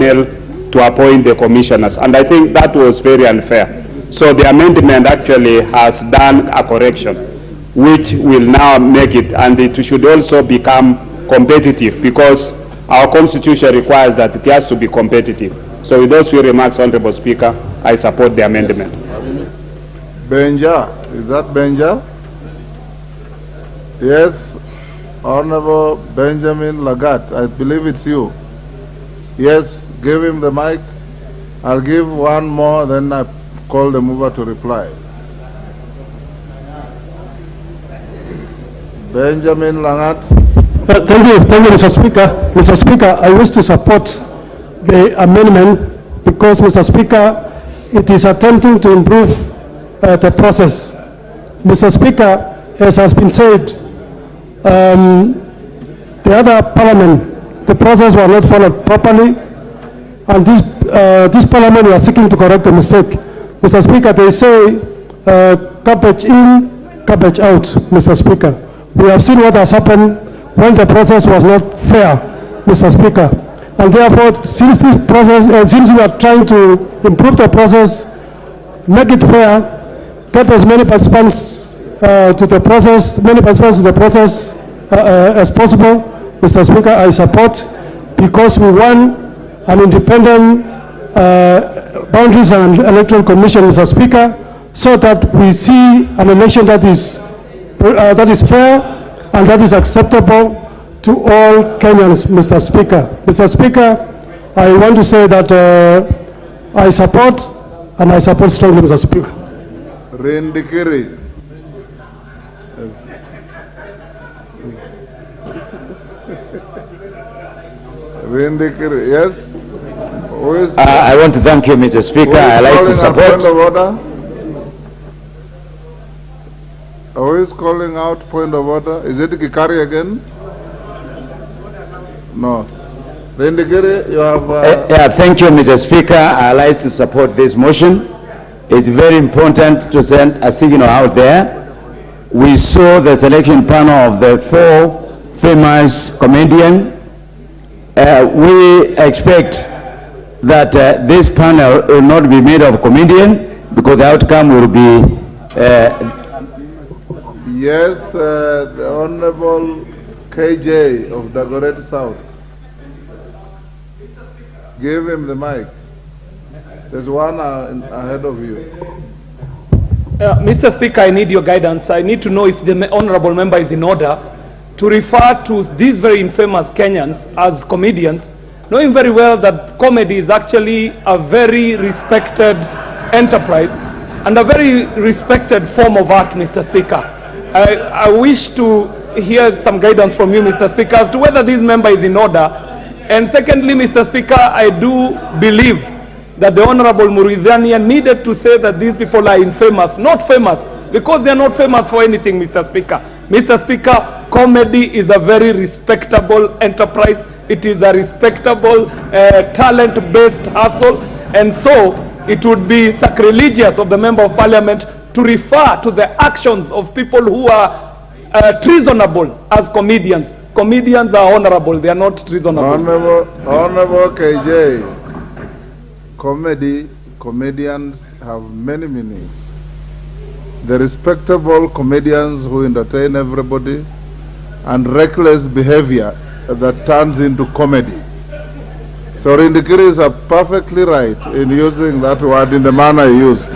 to appoint the commissioners, and I think that was very unfair. So the amendment actually has done a correction, which will now make it, and it should also become competitive, because our constitution requires that it has to be competitive. So with those few remarks, Honorable Speaker, I support the amendment. Yes. Benja, is that Benja? Yes, Honorable Benjamin Lagat, I believe it's you. Yes, give him the mic. I'll give one more, then I call the mover to reply. Benjamin Lagat. Thank you, Mr. Speaker. Mr. Speaker, I wish to support the amendment because, Mr. Speaker, it is attempting to improve the process. Mr. Speaker, as has been said, the other parliament, the process was not followed properly, and this parliament was seeking to correct the mistake. Mr. Speaker, they say garbage in, garbage out, Mr. Speaker. We have seen what has happened when the process was not fair, Mr. Speaker. And therefore, since this process, since we are trying to improve the process, make it fair, get as many participants to the process, as possible, Mr. Speaker, I support, because we want an independent boundaries and electoral commission, Mr. Speaker, so that we see an election that is fair and that is acceptable to all Kenyans, Mr. Speaker. Mr. Speaker, I want to say that I support, and I support strongly, Mr. Speaker. Rindikiri. Rindikiri, yes? Who is, I want to thank you, Mr. Speaker. I like to support. Point of order? Who is calling out point of order? Is it Kikari again? No. Rindikiri, you have... yeah, thank you, Mr. Speaker. I like to support this motion. It's very important to send a signal out there. We saw the selection panel of the 4 famous comedians. We expect that this panel will not be made of comedians, because the outcome will be... Yes, the Honorable KJ of Dagoretti South. Give him the mic. There's one ahead of you. Mr. Speaker, I need your guidance. I need to know if the honorable member is in order to refer to these very infamous Kenyans as comedians, knowing very well that comedy is actually a very respected enterprise and a very respected form of art, Mr. Speaker. I wish to hear some guidance from you, Mr. Speaker, as to whether this member is in order. And secondly, Mr. Speaker, I do believe that the Honorable Muridhania needed to say that these people are infamous, not famous, because they are not famous for anything, Mr. Speaker. Mr. Speaker, comedy is a very respectable enterprise. It is a respectable, talent-based hustle, and so it would be sacrilegious of the Member of Parliament to refer to the actions of people who are treasonable as comedians. Comedians are honorable, they are not treasonable. Honorable KJ, comedians have many meanings. The respectable comedians who entertain everybody, and reckless behavior that turns into comedy. So Rindikiri is perfectly right in using that word in the manner he used.